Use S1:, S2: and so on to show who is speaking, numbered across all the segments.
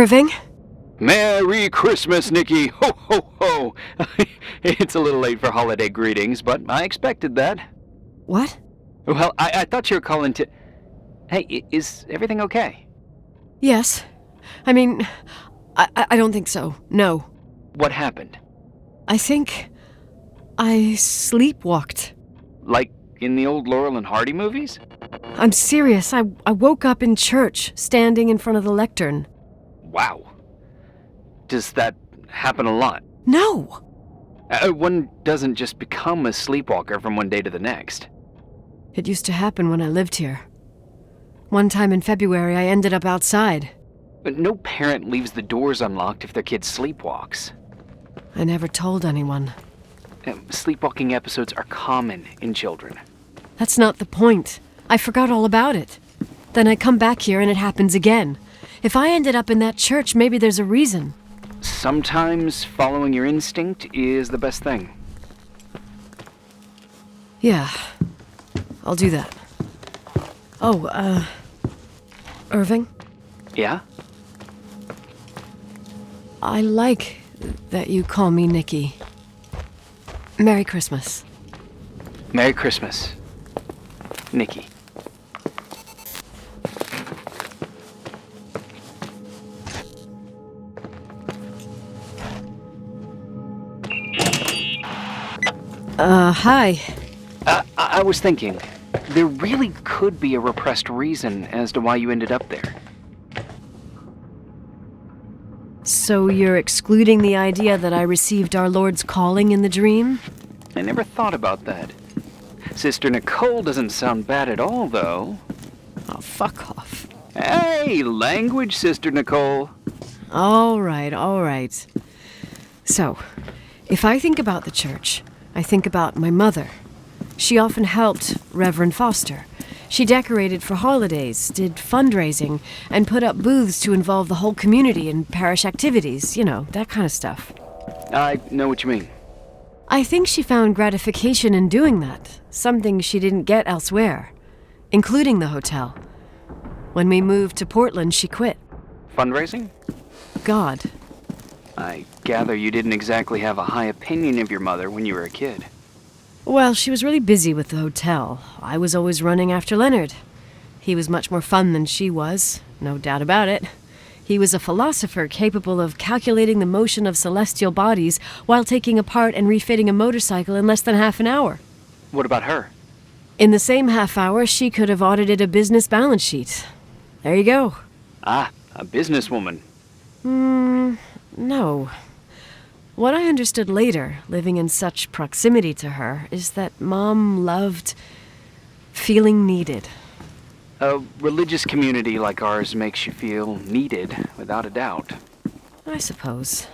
S1: Irving?
S2: Merry Christmas, Nikki! Ho, ho, ho! It's a little late for holiday greetings, but I expected that.
S1: What?
S2: Well, I thought you were calling to... Hey, is everything okay?
S1: Yes. I mean, I don't think so. No.
S2: What happened?
S1: I think I sleepwalked.
S2: Like in the old Laurel and Hardy movies?
S1: I'm serious. I woke up in church, standing in front of the lectern.
S2: Wow. Does that happen a lot?
S1: No!
S2: One doesn't just become a sleepwalker from one day to the next.
S1: It used to happen when I lived here. One time in February, I ended up outside.
S2: But no parent leaves the doors unlocked if their kid sleepwalks.
S1: I never told anyone.
S2: Sleepwalking episodes are common in children.
S1: That's not the point. I forgot all about it. Then I come back here and it happens again. If I ended up in that church, maybe there's a reason.
S2: Sometimes following your instinct is the best thing.
S1: Yeah, I'll do that. Oh, Irving?
S2: Yeah?
S1: I like that you call me Nikki. Merry Christmas.
S2: Merry Christmas, Nikki.
S1: Hi.
S2: I was thinking, there really could be a repressed reason as to why you ended up there.
S1: So you're excluding the idea that I received our Lord's calling in the dream?
S2: I never thought about that. Sister Nicole doesn't sound bad at all, though.
S1: Oh, fuck off.
S2: Hey, language, Sister Nicole.
S1: All right. So, if I think about the church, I think about my mother. She often helped Reverend Foster. She decorated for holidays, did fundraising, and put up booths to involve the whole community in parish activities, that kind of stuff.
S2: I know what you mean.
S1: I think she found gratification in doing that, something she didn't get elsewhere, including the hotel. When we moved to Portland, she quit.
S2: Fundraising?
S1: God.
S2: I gather you didn't exactly have a high opinion of your mother when you were a kid.
S1: Well, she was really busy with the hotel. I was always running after Leonard. He was much more fun than she was, no doubt about it. He was a philosopher capable of calculating the motion of celestial bodies while taking apart and refitting a motorcycle in less than half an hour.
S2: What about her?
S1: In the same half hour, she could have audited a business balance sheet. There you go.
S2: Ah, a businesswoman.
S1: No. What I understood later, living in such proximity to her, is that Mom loved feeling needed.
S2: A religious community like ours makes you feel needed, without a doubt.
S1: I suppose.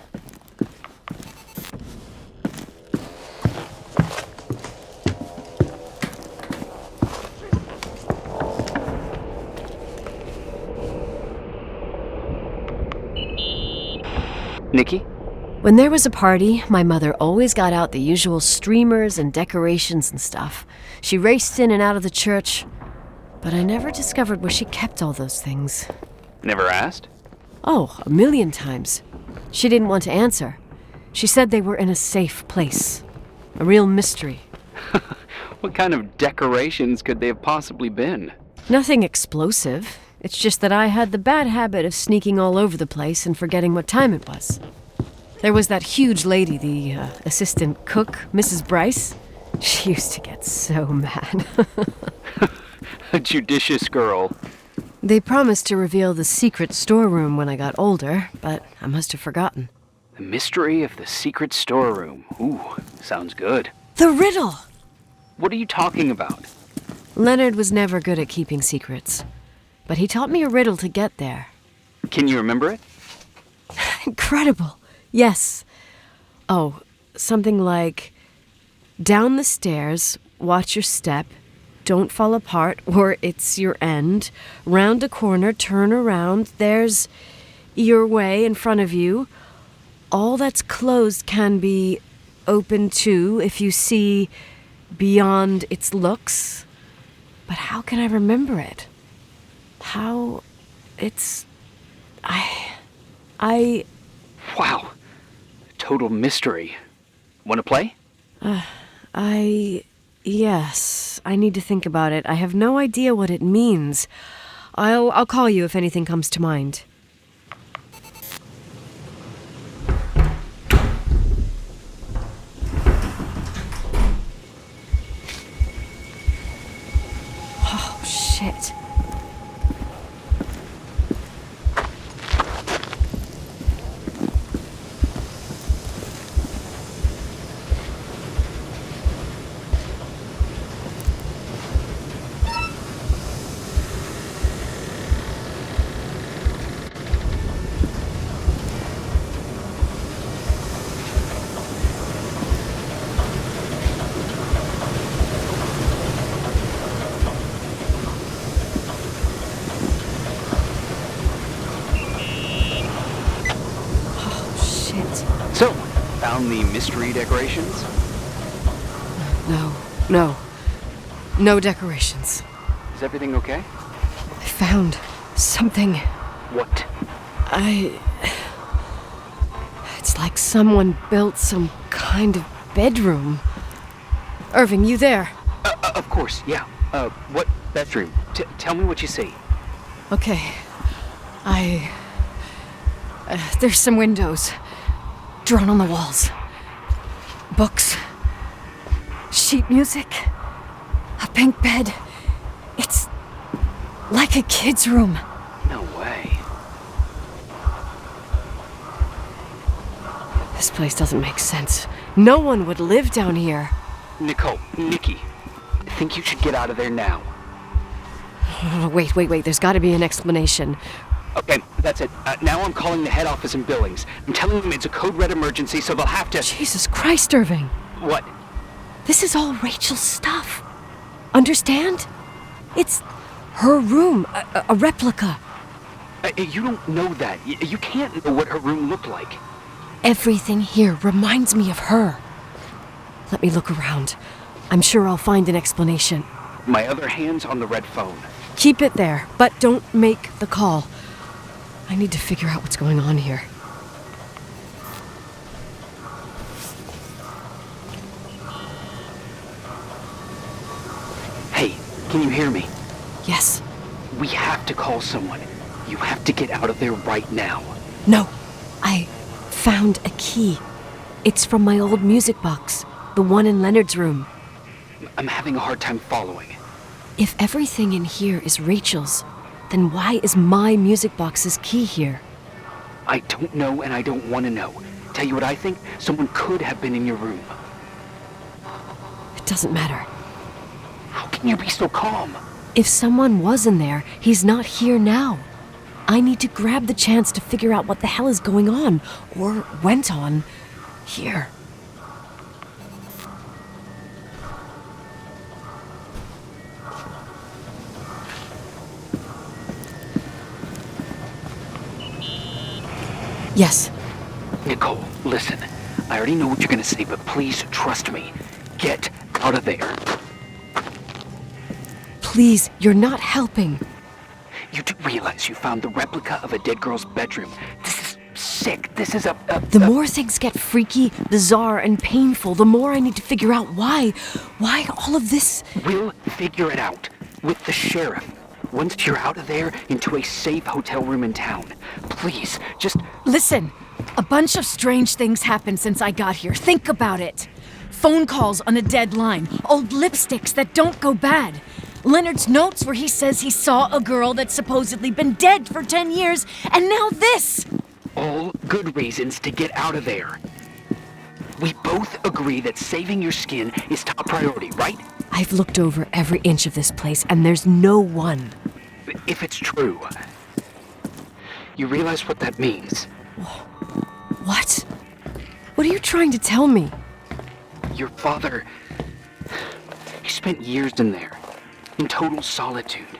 S2: Nikki?
S1: When there was a party, my mother always got out the usual streamers and decorations and stuff. She raced in and out of the church, but I never discovered where she kept all those things.
S2: Never asked?
S1: Oh, 1,000,000 times. She didn't want to answer. She said they were in a safe place. A real mystery.
S2: What kind of decorations could they have possibly been?
S1: Nothing explosive. It's just that I had the bad habit of sneaking all over the place and forgetting what time it was. There was that huge lady, the assistant cook, Mrs. Bryce. She used to get so mad.
S2: A judicious girl.
S1: They promised to reveal the secret storeroom when I got older, but I must have forgotten.
S2: The mystery of the secret storeroom. Ooh, sounds good.
S1: The riddle!
S2: What are you talking about?
S1: Leonard was never good at keeping secrets, but he taught me a riddle to get there.
S2: Can you remember it?
S1: Incredible! Yes. Oh, something like, down the stairs, watch your step, don't fall apart or it's your end, round a corner, turn around, there's your way in front of you. All that's closed can be open too if you see beyond its looks. But how can I remember it? I.
S2: Wow. Total mystery. Want to play?
S1: Yes, I need to think about it. I have no idea what it means. I'll call you if anything comes to mind. Oh, shit.
S2: So, found the mystery decorations?
S1: No. No decorations.
S2: Is everything okay?
S1: I found something.
S2: What?
S1: It's like someone built some kind of bedroom. Irving, you there?
S2: Of course, yeah. What bedroom? Tell me what you see.
S1: Okay. There's some windows drawn on the walls. Books. Sheet music. A pink bed. It's like a kid's room.
S2: No way.
S1: This place doesn't make sense. No one would live down here.
S2: Nikki, I think you should get out of there now.
S1: Wait. There's got to be an explanation.
S2: Okay, that's it. Now I'm calling the head office in Billings. I'm telling them it's a code red emergency, so they'll have to...
S1: Jesus Christ, Irving.
S2: What?
S1: This is all Rachel's stuff. Understand? It's her room, a replica.
S2: You don't know that. You can't know what her room looked like.
S1: Everything here reminds me of her. Let me look around. I'm sure I'll find an explanation.
S2: My other hand's on the red phone.
S1: Keep it there, but don't make the call. I need to figure out what's going on here.
S2: Hey, can you hear me?
S1: Yes.
S2: We have to call someone. You have to get out of there right now.
S1: No. I found a key. It's from my old music box, the one in Leonard's room.
S2: I'm having a hard time following.
S1: If everything in here is Rachel's, then why is my music box's key here?
S2: I don't know and I don't want to know. Tell you what I think? Someone could have been in your room.
S1: It doesn't matter.
S2: How can you be so calm?
S1: If someone was in there, he's not here now. I need to grab the chance to figure out what the hell is going on, or went on, here. Yes.
S2: Nicole, listen. I already know what you're gonna say, but please trust me. Get out of there.
S1: Please, you're not helping.
S2: You do realize you found the replica of a dead girl's bedroom. This is sick. This is
S1: The more things get freaky, bizarre, and painful, the more I need to figure out why all of this...
S2: We'll figure it out. With the sheriff. Once you're out of there, into a safe hotel room in town. Please, just...
S3: Listen, a bunch of strange things happened since I got here. Think about it. Phone calls on a dead line, old lipsticks that don't go bad. Leonard's notes where he says he saw a girl that's supposedly been dead for 10 years, and now this!
S2: All good reasons to get out of there. We both agree that saving your skin is top priority, right?
S1: I've looked over every inch of this place, and there's no one.
S2: If it's true, you realize what that means.
S1: What? What are you trying to tell me?
S2: Your father, he spent years in there, in total solitude,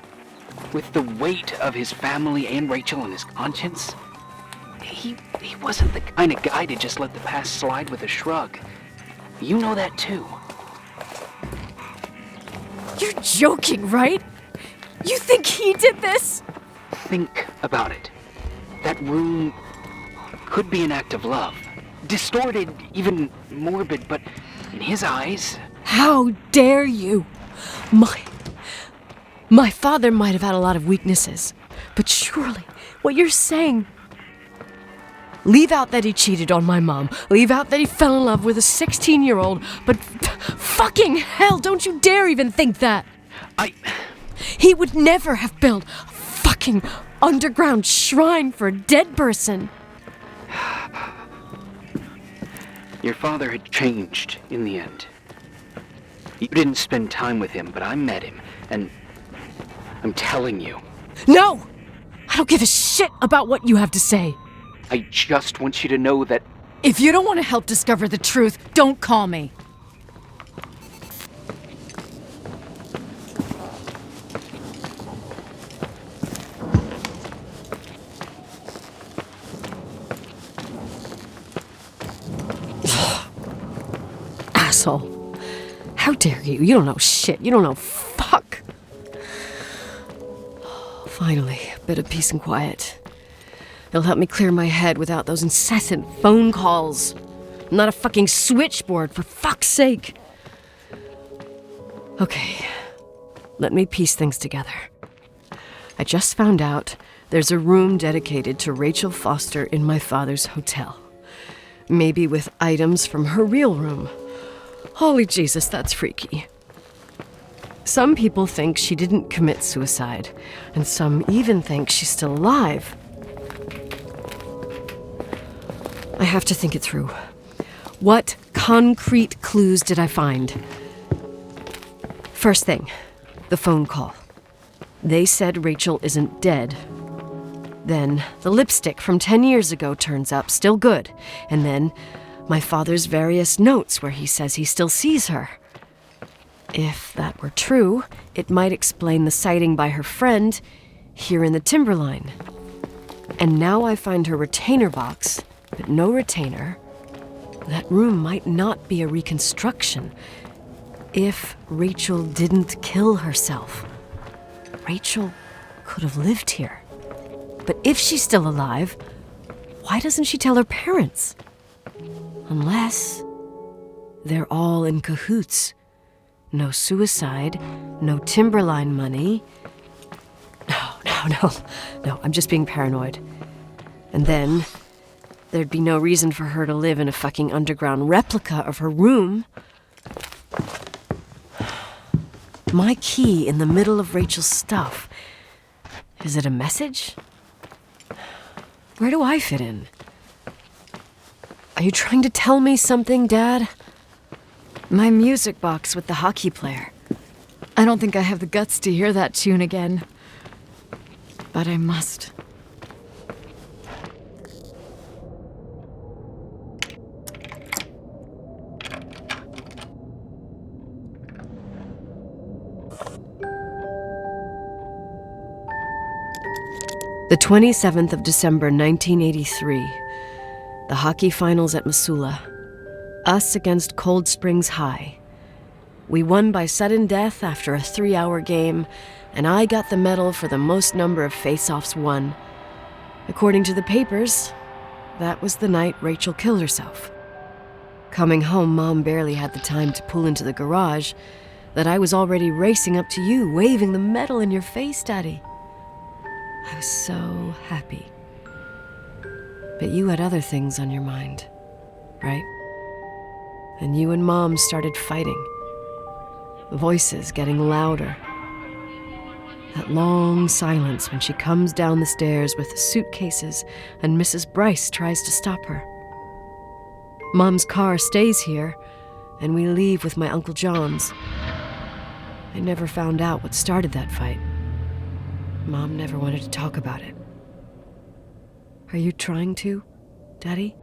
S2: with the weight of his family and Rachel on his conscience. He wasn't the kind of guy to just let the past slide with a shrug. You know that too.
S3: You're joking, right? You think he did this?
S2: Think about it. That room could be an act of love. Distorted, even morbid, but in his eyes...
S1: How dare you? My father might have had a lot of weaknesses, but surely what you're saying... Leave out that he cheated on my mom. Leave out that he fell in love with a 16-year-old, but fucking hell, don't you dare even think that! He would never have built a fucking underground shrine for a dead person.
S2: Your father had changed in the end. You didn't spend time with him, but I met him, and I'm telling you.
S1: No! I don't give a shit about what you have to say.
S2: I just want you to know that...
S3: If you don't want to help discover the truth, don't call me.
S1: Asshole. How dare you? You don't know shit. You don't know fuck. Finally, a bit of peace and quiet. It'll help me clear my head without those incessant phone calls. I'm not a fucking switchboard, for fuck's sake. Okay, let me piece things together. I just found out there's a room dedicated to Rachel Foster in my father's hotel. Maybe with items from her real room. Holy Jesus, that's freaky. Some people think she didn't commit suicide, and some even think she's still alive. I have to think it through. What concrete clues did I find? First thing, the phone call. They said Rachel isn't dead. Then the lipstick from 10 years ago turns up, still good. And then my father's various notes where he says he still sees her. If that were true, it might explain the sighting by her friend here in the Timberline. And now I find her retainer box, but no retainer. That room might not be a reconstruction. If Rachel didn't kill herself, Rachel could have lived here. But if she's still alive, why doesn't she tell her parents? Unless they're all in cahoots. No suicide, no Timberline money. No, I'm just being paranoid. And then there'd be no reason for her to live in a fucking underground replica of her room. My key in the middle of Rachel's stuff. Is it a message? Where do I fit in? Are you trying to tell me something, Dad?
S3: My music box with the hockey player. I don't think I have the guts to hear that tune again. But I must.
S1: The 27th of December, 1983. The hockey finals at Missoula. Us against Cold Springs High. We won by sudden death after a 3-hour game, and I got the medal for the most number of face-offs won. According to the papers, that was the night Rachel killed herself. Coming home, Mom barely had the time to pull into the garage that I was already racing up to you, waving the medal in your face, Daddy. I was so happy. But you had other things on your mind, right? And you and Mom started fighting. Voices getting louder. That long silence when she comes down the stairs with the suitcases and Mrs. Bryce tries to stop her. Mom's car stays here, and we leave with my Uncle John's. I never found out what started that fight. Mom never wanted to talk about it. Are you trying to, Daddy?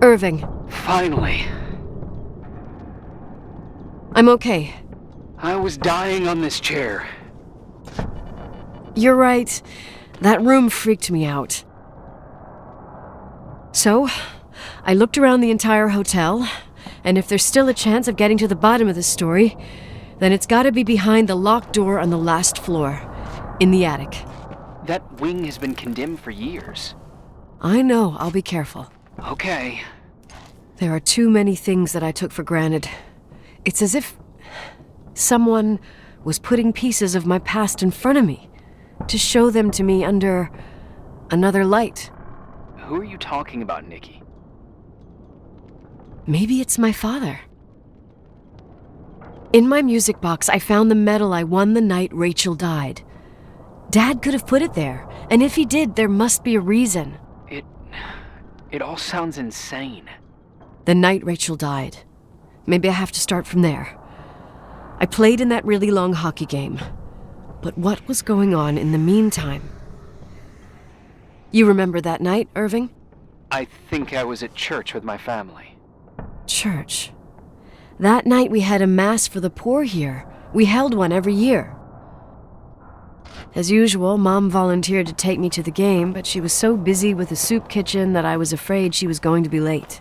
S1: Irving,
S2: Finally.
S1: I'm okay.
S2: I was dying on this chair.
S1: You're right. That room freaked me out. So, I looked around the entire hotel, and if there's still a chance of getting to the bottom of the story, then it's gotta be behind the locked door on the last floor, in the attic.
S2: That wing has been condemned for years.
S1: I know, I'll be careful.
S2: Okay.
S1: There are too many things that I took for granted. It's as if someone was putting pieces of my past in front of me to show them to me under another light.
S2: Who are you talking about, Nikki?
S1: Maybe it's my father. In my music box, I found the medal I won the night Rachel died. Dad could have put it there, and if he did, there must be a reason.
S2: It all sounds insane.
S1: The night Rachel died. Maybe I have to start from there. I played in that really long hockey game. But what was going on in the meantime? You remember that night, Irving?
S2: I think I was at church with my family.
S1: Church. That night we had a mass for the poor here. We held one every year. As usual, Mom volunteered to take me to the game, but she was so busy with the soup kitchen that I was afraid she was going to be late.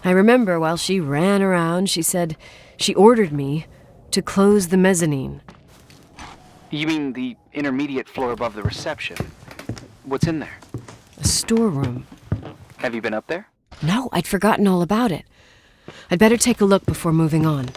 S1: I remember while she ran around, she said she ordered me to close the mezzanine.
S2: You mean the intermediate floor above the reception? What's in there?
S1: A storeroom.
S2: Have you been up there?
S1: No, I'd forgotten all about it. I'd better take a look before moving on.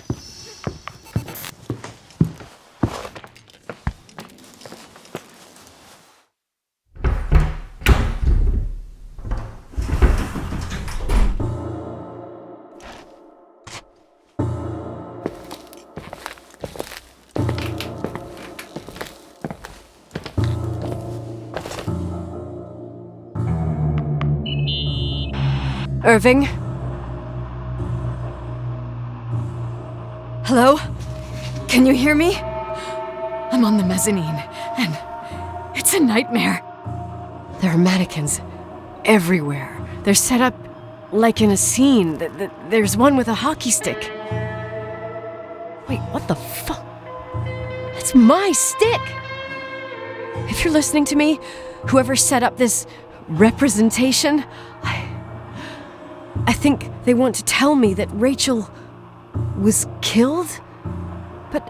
S1: Irving? Hello? Can you hear me?
S3: I'm on the mezzanine, and it's a nightmare.
S1: There are mannequins everywhere. They're set up like in a scene. There's one with a hockey stick. Wait, what the fuck? That's my stick! If you're listening to me, whoever set up this representation, I think they want to tell me that Rachel was killed? But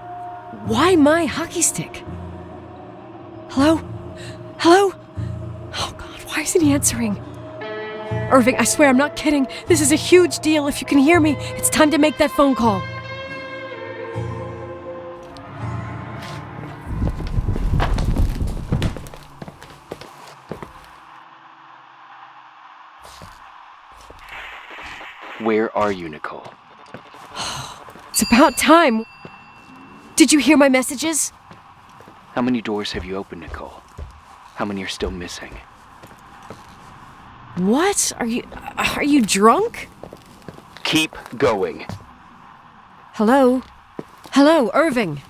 S1: why my hockey stick? Hello? Hello? Oh God, why isn't he answering? Irving, I swear I'm not kidding. This is a huge deal. If you can hear me, it's time to make that phone call.
S2: Where are you, Nicole?
S1: It's about time. Did you hear my messages?
S2: How many doors have you opened, Nicole? How many are still missing?
S1: What? Are you drunk?
S2: Keep going.
S1: Hello? Hello, Irving.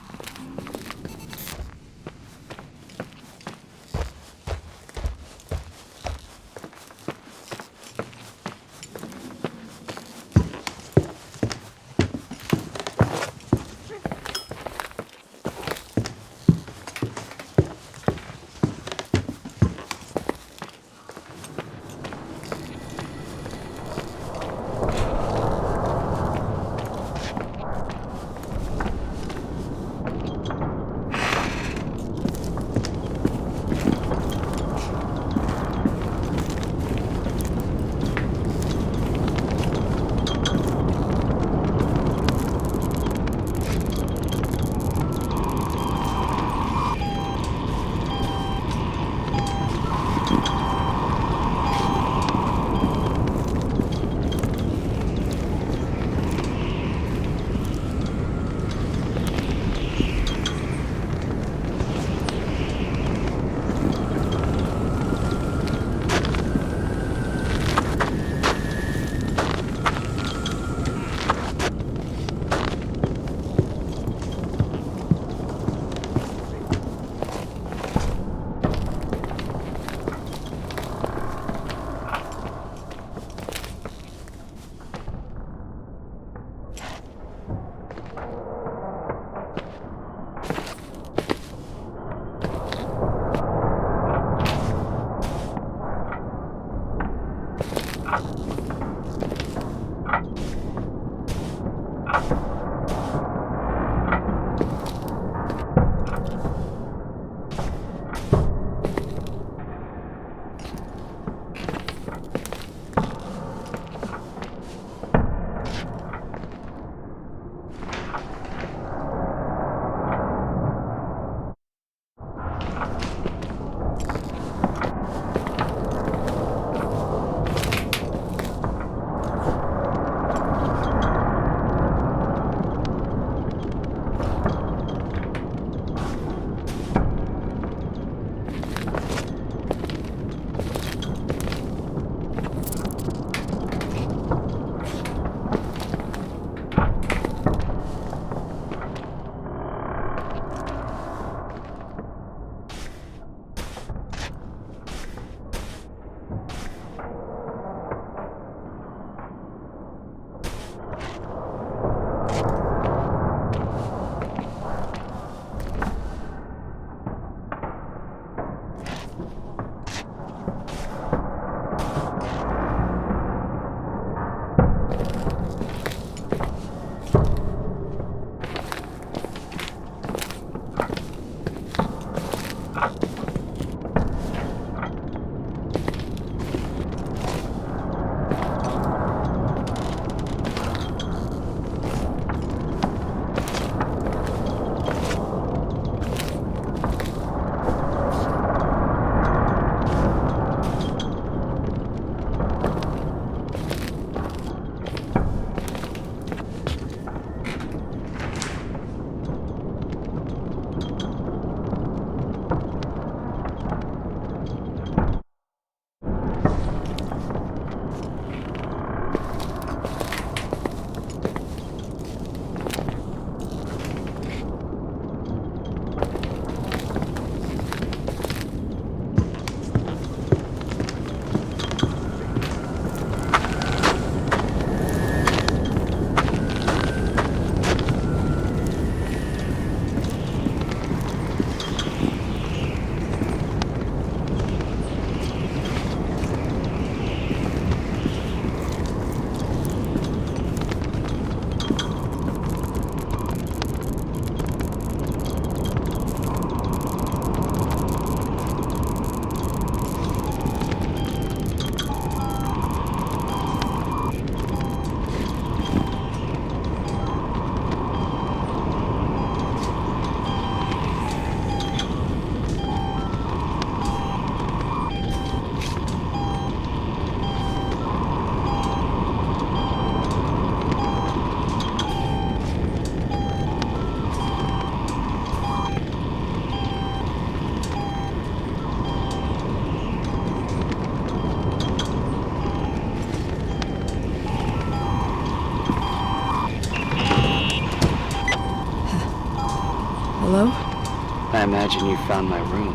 S2: I imagine you found my room.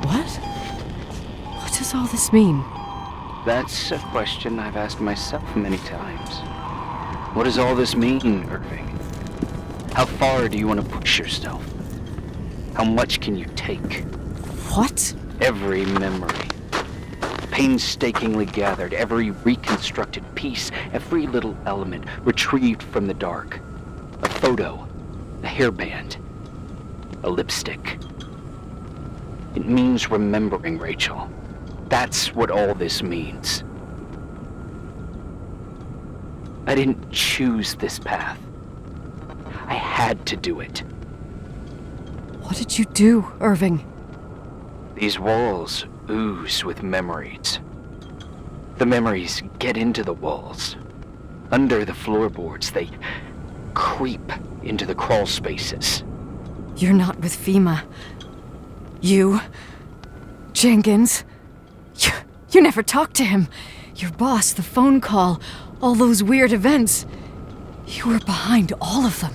S1: What? What does all this mean?
S2: That's a question I've asked myself many times. What does all this mean, Irving? How far do you want to push yourself? How much can you take?
S1: What?
S2: Every memory, painstakingly gathered, every reconstructed piece, every little element retrieved from the dark. A photo, a hairband, a lipstick. It means remembering, Rachel. That's what all this means. I didn't choose this path. I had to do it.
S1: What did you do, Irving?
S2: These walls ooze with memories. The memories get into the walls. Under the floorboards, they creep into the crawl spaces.
S1: You're not with FEMA. You... Jenkins... You never talked to him. Your boss, the phone call, all those weird events. You were behind all of them.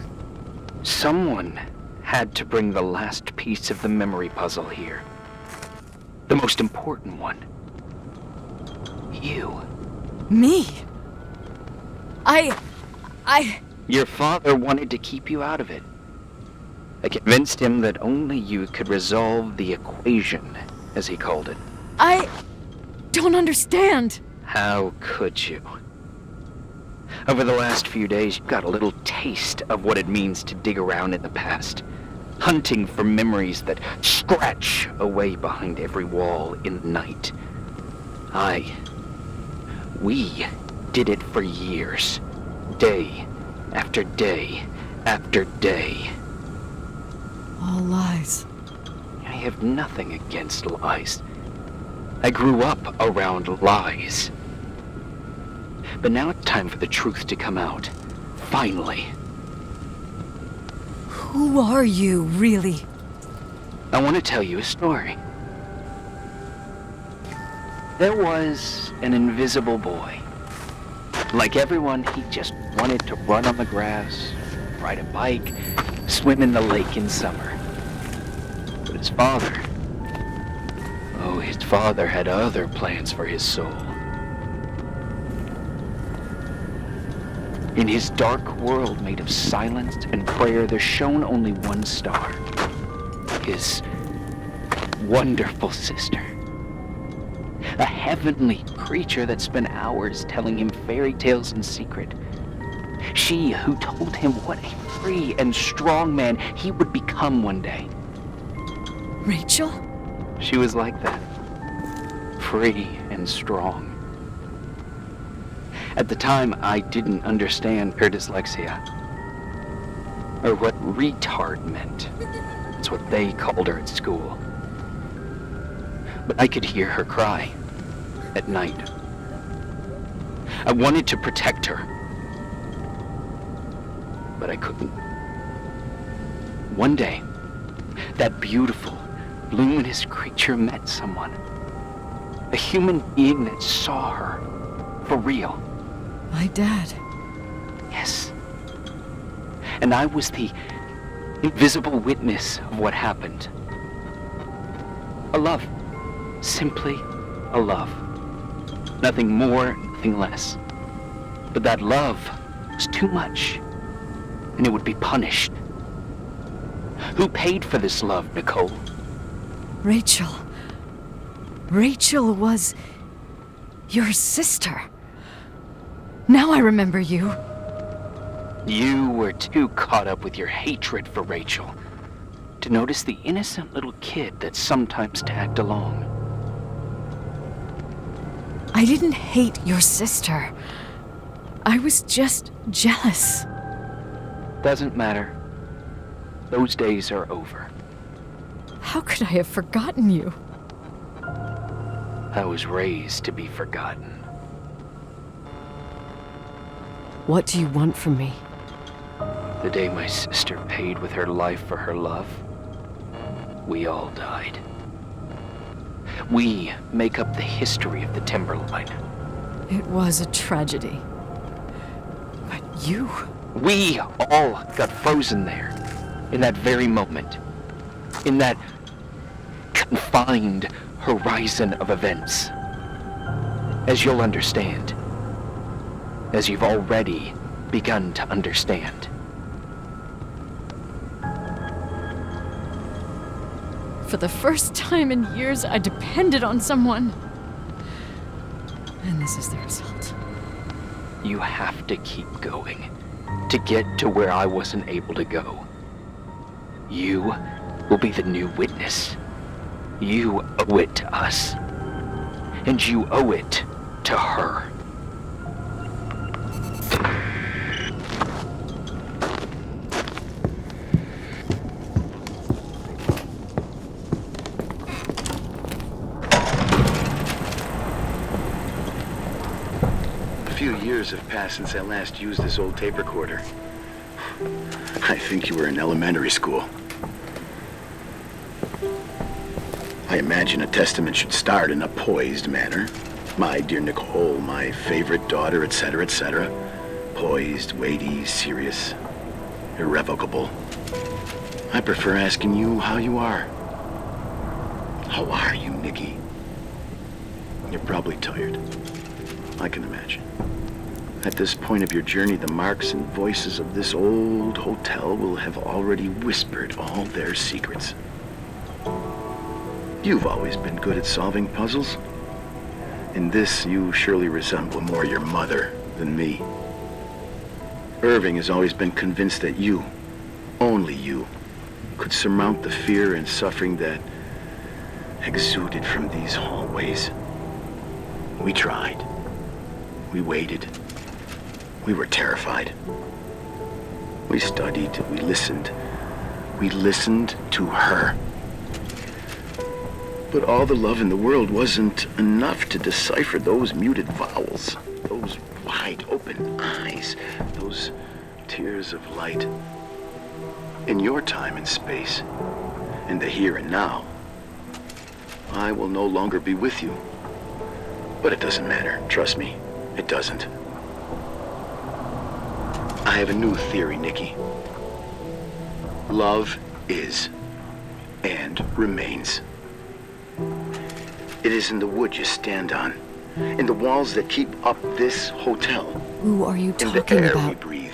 S2: Someone had to bring the last piece of the memory puzzle here. The most important one. You.
S1: Me?
S2: Your father wanted to keep you out of it. I convinced him that only you could resolve the equation, as he called it.
S1: I don't understand.
S2: How could you? Over the last few days, you got a little taste of what it means to dig around in the past, hunting for memories that scratch away behind every wall in the night. We did it for years, day after day after day.
S1: All lies.
S2: I have nothing against lies. I grew up around lies. But now it's time for the truth to come out. Finally.
S1: Who are you, really?
S2: I want to tell you a story. There was an invisible boy. Like everyone, he just wanted to run on the grass, ride a bike, swim in the lake in summer. But his father had other plans for his soul. In his dark world made of silence and prayer, there shone only one star. His wonderful sister. A heavenly creature that spent hours telling him fairy tales in secret. She who told him what a free and strong man he would become one day.
S1: Rachel?
S2: She was like that. Free and strong. At the time, I didn't understand her dyslexia. Or what retard meant. That's what they called her at school. But I could hear her cry at night. I wanted to protect her. But I couldn't. One day, that beautiful, luminous creature met someone. A human being that saw her for real.
S1: My dad.
S2: Yes. And I was the invisible witness of what happened. A love. Simply a love. Nothing more, nothing less. But that love was too much, and it would be punished. Who paid for this love, Nicole?
S1: Rachel. Rachel was your sister. Now I remember you.
S2: You were too caught up with your hatred for Rachel to notice the innocent little kid that sometimes tagged along.
S1: I didn't hate your sister. I was just jealous.
S2: Doesn't matter. Those days are over.
S1: How could I have forgotten you?
S2: I was raised to be forgotten.
S1: What do you want from me?
S2: The day my sister paid with her life for her love, we all died. We make up the history of the Timberline.
S1: It was a tragedy. But you...
S2: We all got frozen there, in that very moment. in that confined horizon of events. As you'll understand, as you've already begun to understand.
S3: For the first time in years, I depended on someone. And this is the result.
S2: You have to keep going to get to where I wasn't able to go. You will be the new witness. You owe it to us. And you owe it to her.
S4: A few years have passed since I last used this old tape recorder. I think you were in elementary school. I imagine a testament should start in a poised manner. My dear Nicole, my favorite daughter, etc., etc. Poised, weighty, serious, irrevocable. I prefer asking you how you are. How are you, Nikki? You're probably tired. I can imagine. At this point of your journey, the marks and voices of this old hotel will have already whispered all their secrets. You've always been good at solving puzzles. In this, you surely resemble more your mother than me. Irving has always been convinced that you, only you, could surmount the fear and suffering that exuded from these hallways. We tried. We waited. We were terrified. We studied. We listened. We listened to her. But all the love in the world wasn't enough to decipher those muted vowels, those wide open eyes, those tears of light. In your time and space, in the here and now, I will no longer be with you. But it doesn't matter, trust me, it doesn't. I have a new theory, Nikki. Love is and remains. It is in the wood you stand on, in the walls that keep up this hotel,
S1: Who are you
S4: in the
S1: talking
S4: air we
S1: about?
S4: breathe.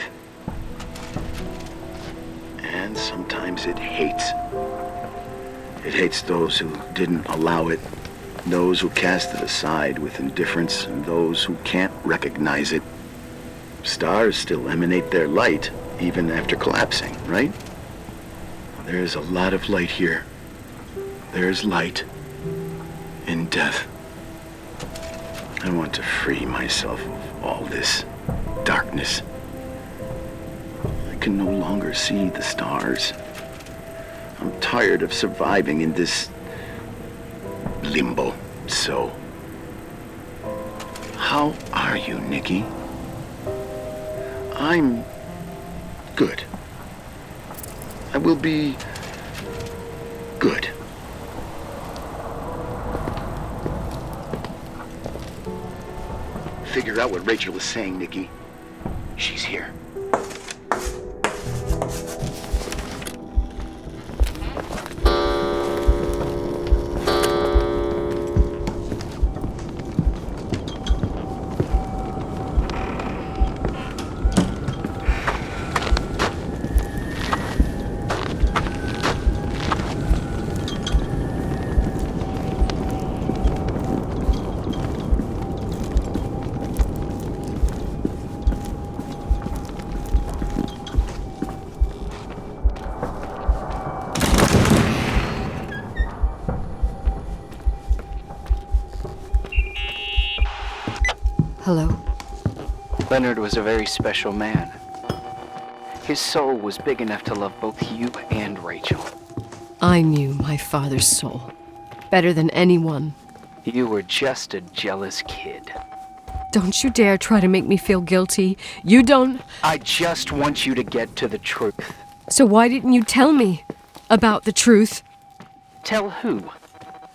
S4: And sometimes it hates. It hates those who didn't allow it, those who cast it aside with indifference, and those who can't recognize it. Stars still emanate their light, even after collapsing, right? There's a lot of light here. There's light in death. I want to free myself of all this darkness. I can no longer see the stars. I'm tired of surviving in this limbo. So, how are you, Nikki? I'm good. I will be good. Figure out what Rachel is saying, Nikki. She's here.
S1: Hello?
S2: Leonard was a very special man. His soul was big enough to love both you and Rachel.
S1: I knew my father's soul better than anyone.
S2: You were just a jealous kid.
S1: Don't you dare try to make me feel guilty. You don't.
S2: I just want you to get to the truth.
S1: So why didn't you tell me about the truth?
S2: Tell who?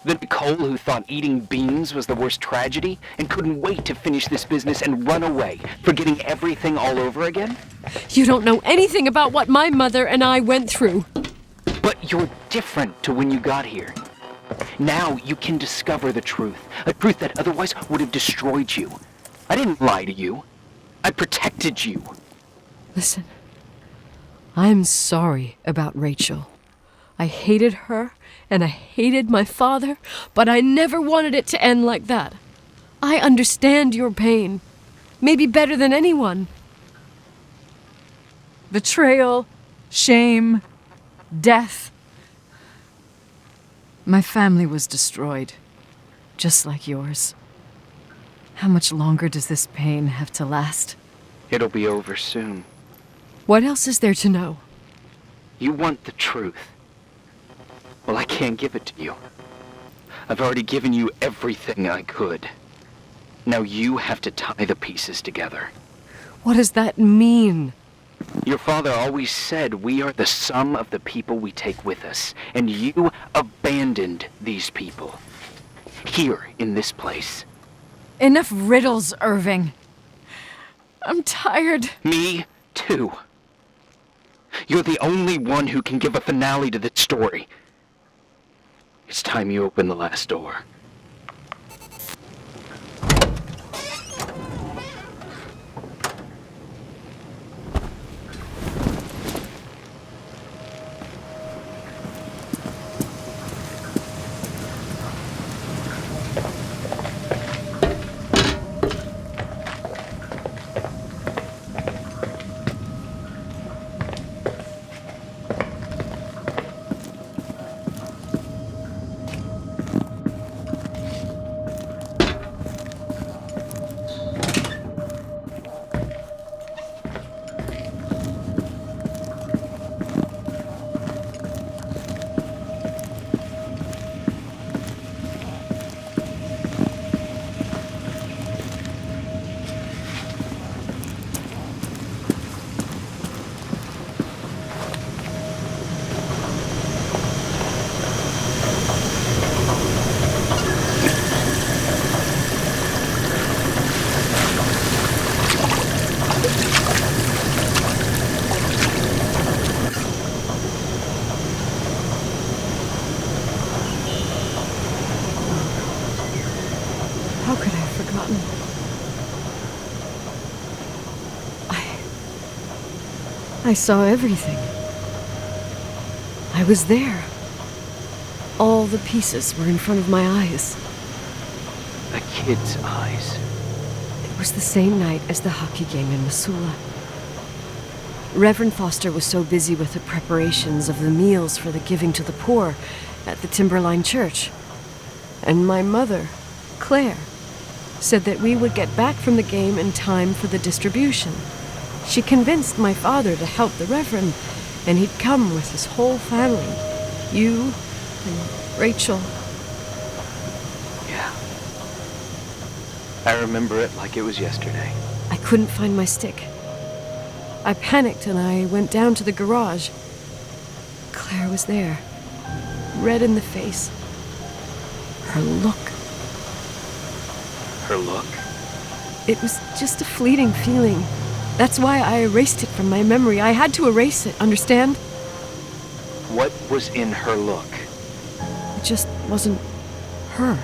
S2: The Nicole who thought eating beans was the worst tragedy and couldn't wait to finish this business and run away, forgetting everything all over again?
S1: You don't know anything about what my mother and I went through.
S2: But You're different to when you got here. Now you can discover the truth, a truth that otherwise would have destroyed you. I didn't lie to you. I protected you.
S1: Listen, I'm sorry about Rachel. I hated her, and I hated my father, but I never wanted it to end like that. I understand your pain, maybe better than anyone.
S3: Betrayal, shame, death. My family was destroyed, just like yours. How much longer does this pain have to last?
S2: It'll be over soon.
S1: What else is there to know?
S2: You want the truth. Well, I can't give it to you. I've already given you everything I could. Now you have to tie the pieces together.
S1: What does that mean?
S2: Your father always said we are the sum of the people we take with us, and you abandoned these people. Here, in this place.
S3: Enough riddles, Irving. I'm tired.
S2: Me, too. You're the only one who can give a finale to this story. It's time you open the last door.
S1: How could I have forgotten? I saw everything. I was there. All the pieces were in front of my eyes.
S2: A kid's eyes.
S1: It was the same night as the hockey game in Missoula. Reverend Foster was so busy with the preparations of the meals for the giving to the poor at the Timberline Church. And my mother, Claire, said that we would get back from the game in time for the distribution. She convinced my father to help the Reverend, and he'd come with his whole family. You and Rachel.
S2: Yeah. I remember it like it was yesterday.
S1: I couldn't find my stick. I panicked and I went down to the garage. Claire was there, red in the face. Her look.
S2: Her look?
S1: It was just a fleeting feeling. That's why I erased it from my memory. I had to erase it, understand?
S2: What was in her look?
S1: It just wasn't her.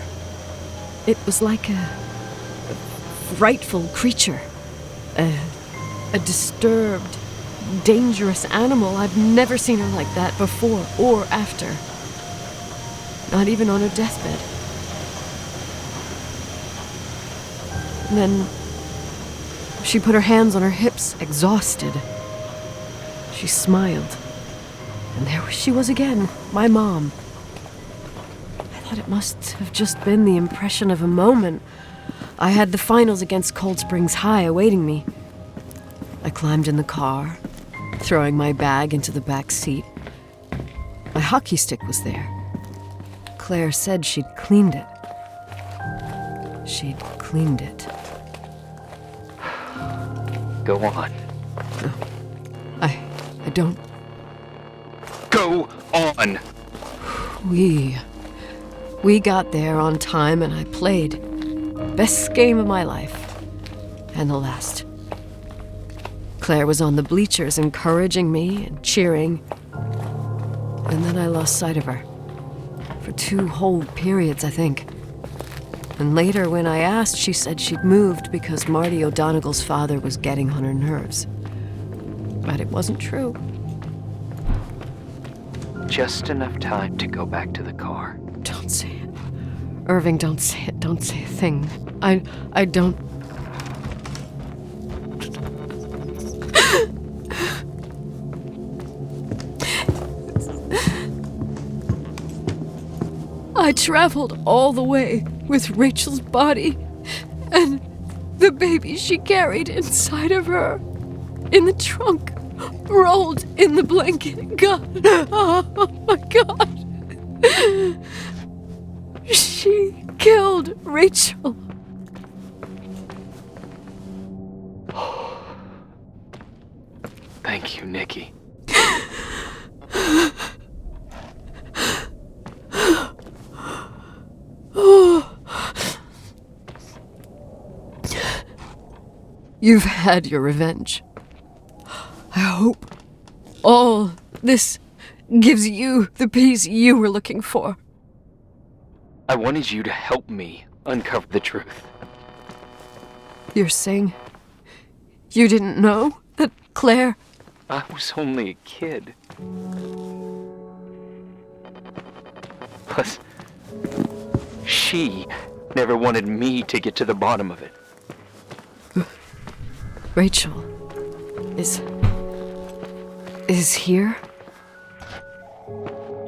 S1: It was like a frightful creature. A disturbed, dangerous animal. I've never seen her like that before or after. Not even on her deathbed. And then she put her hands on her hips, exhausted. She smiled. And there she was again, my mom. I thought it must have just been the impression of a moment. I had the finals against Cold Springs High awaiting me. I climbed in the car, throwing my bag into the back seat. My hockey stick was there. Claire said she'd cleaned it. She'd cleaned it.
S2: Go on.
S1: No, I don't.
S2: Go on!
S1: We got there on time and I played. Best game of my life. And the last. Claire was on the bleachers encouraging me and cheering. And then I lost sight of her. For 2 whole periods, I think. And later, when I asked, she said she'd moved because Marty O'Donegal's father was getting on her nerves. But it wasn't true.
S2: Just enough time to go back to the car.
S1: Don't say it. Irving, don't say it. Don't say a thing. I don't... I traveled all the way with Rachel's body and the baby she carried inside of her in the trunk, rolled in the blanket. God, oh my God. She killed Rachel.
S2: Thank you, Nikki.
S1: You've had your revenge. I hope all this gives you the peace you were looking for.
S2: I wanted you to help me uncover the truth.
S1: You're saying you didn't know that Claire...
S2: I was only a kid. Plus, she never wanted me to get to the bottom of it.
S1: Rachel is here?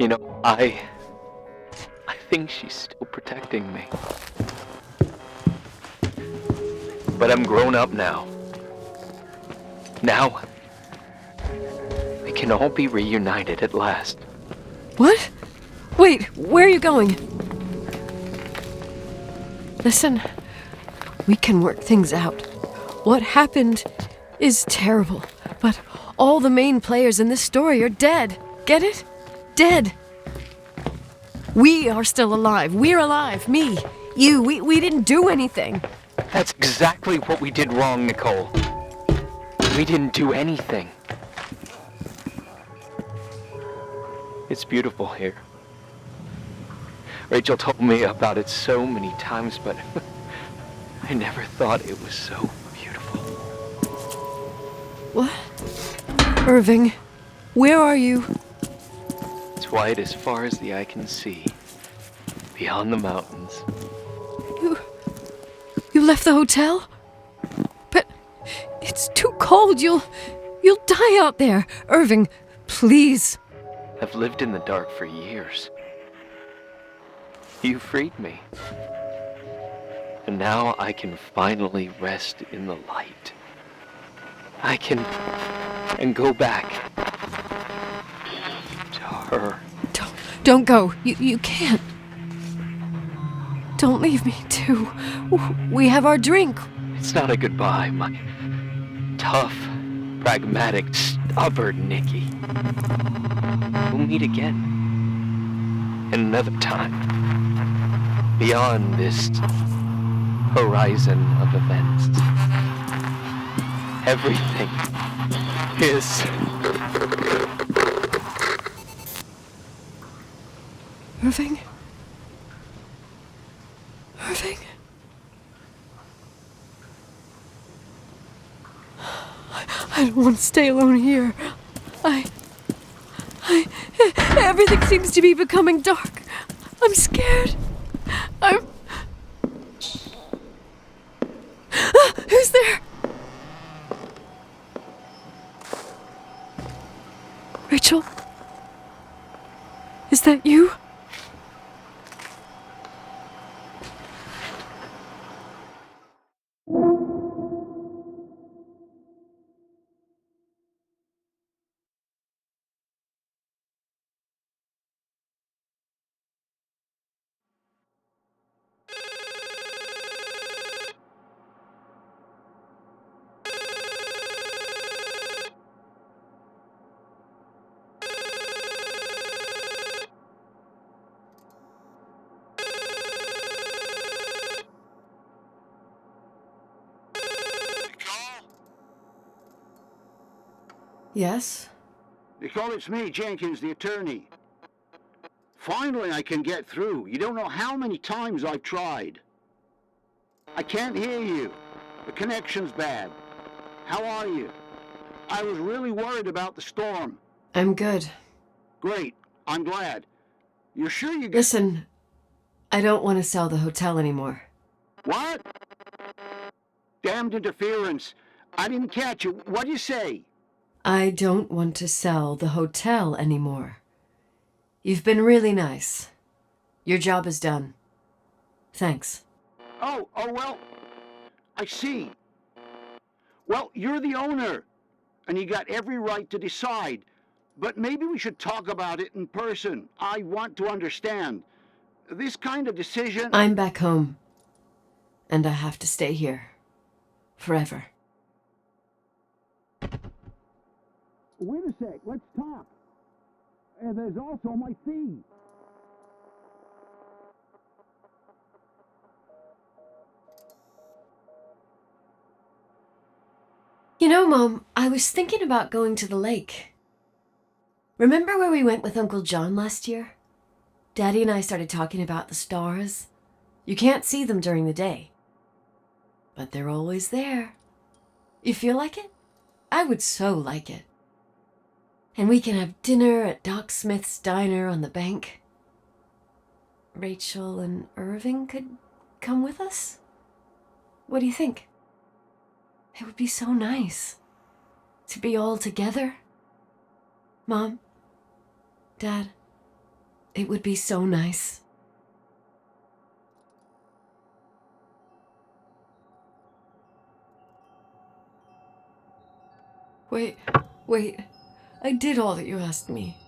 S2: You know, I think she's still protecting me. But I'm grown up now. Now, we can all be reunited at last.
S1: What? Wait, where are you going? Listen, we can work things out. What happened is terrible, but all the main players in this story are dead. Get it? Dead. We are still alive. We're alive. Me, you, we didn't do anything.
S2: That's exactly what we did wrong, Nicole. We didn't do anything. It's beautiful here. Rachel told me about it so many times, but I never thought it was so beautiful.
S1: What? Irving, where are you?
S2: It's white as far as the eye can see, beyond the mountains.
S1: You left the hotel? But it's too cold. You'll die out there. Irving, please.
S2: I've lived in the dark for years. You freed me. And now I can finally rest in the light. I can go back to her.
S1: Don't go. You can't. Don't leave me, too. We have our drink.
S2: It's not a goodbye, my tough, pragmatic, stubborn Nikki. We'll meet again. Another time. Beyond this horizon of events. Everything is...
S1: Irving? Irving? I don't want to stay alone here. Everything seems to be becoming dark. I'm scared. Who's there? Rachel? Is that you? Yes?
S5: Nicole, it's me, Jenkins, the attorney. Finally, I can get through. You don't know how many times I've tried. I can't hear you. The connection's bad. How are you? I was really worried about the storm.
S1: I'm good.
S5: Great. I'm glad. You're sure you get...
S1: Listen, I don't want to sell the hotel anymore.
S5: What? Damned interference. I didn't catch you. What'd you say?
S1: I don't want to sell the hotel anymore. You've been really nice. Your job is done. Thanks.
S5: Oh, well, I see. Well, you're the owner, and you got every right to decide. But maybe we should talk about it in person. I want to understand. This kind of decision...
S1: I'm back home, and I have to stay here. Forever.
S5: Wait a sec, let's talk. And there's also my fee.
S1: You know, Mom, I was thinking about going to the lake. Remember where we went with Uncle John last year? Daddy and I started talking about the stars. You can't see them during the day, but they're always there. You feel like it? I would so like it. And we can have dinner at Doc Smith's diner on the bank. Rachel and Irving could come with us? What do you think? It would be so nice to be all together. Mom, Dad, it would be so nice. Wait. I did all that you asked me.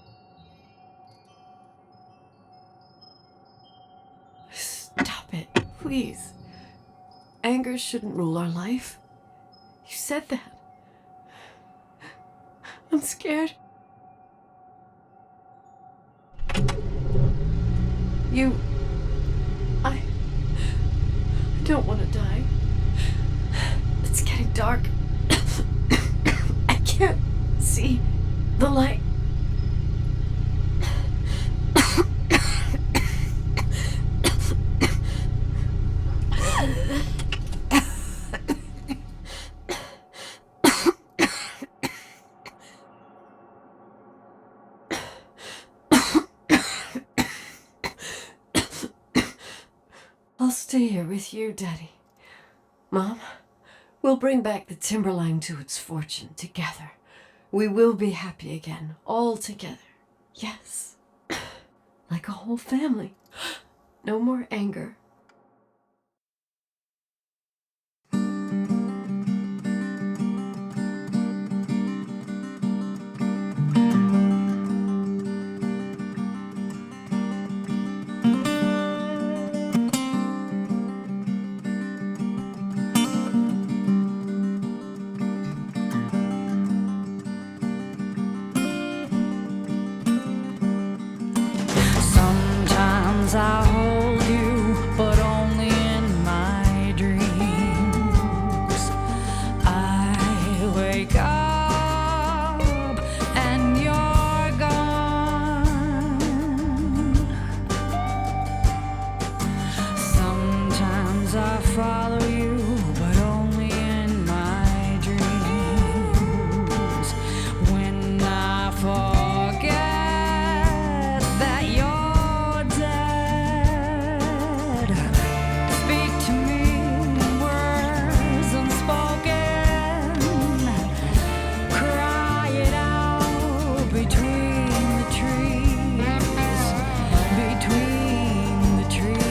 S1: Stop it, please. Anger shouldn't rule our life. You said that. I'm scared. I don't want to die. It's getting dark. I can't see the light. I'll stay here with you, Daddy. Mom, we'll bring back the Timberline to its fortune together. We will be happy again, all together. Yes. Like a whole family. No more anger.
S6: Sometimes I hold you, but only in my dreams. I wake up and you're gone. Sometimes I follow you, but only in my dreams. When I forget that you're dead, speak to me in words unspoken. Cry it out between the trees, between the trees.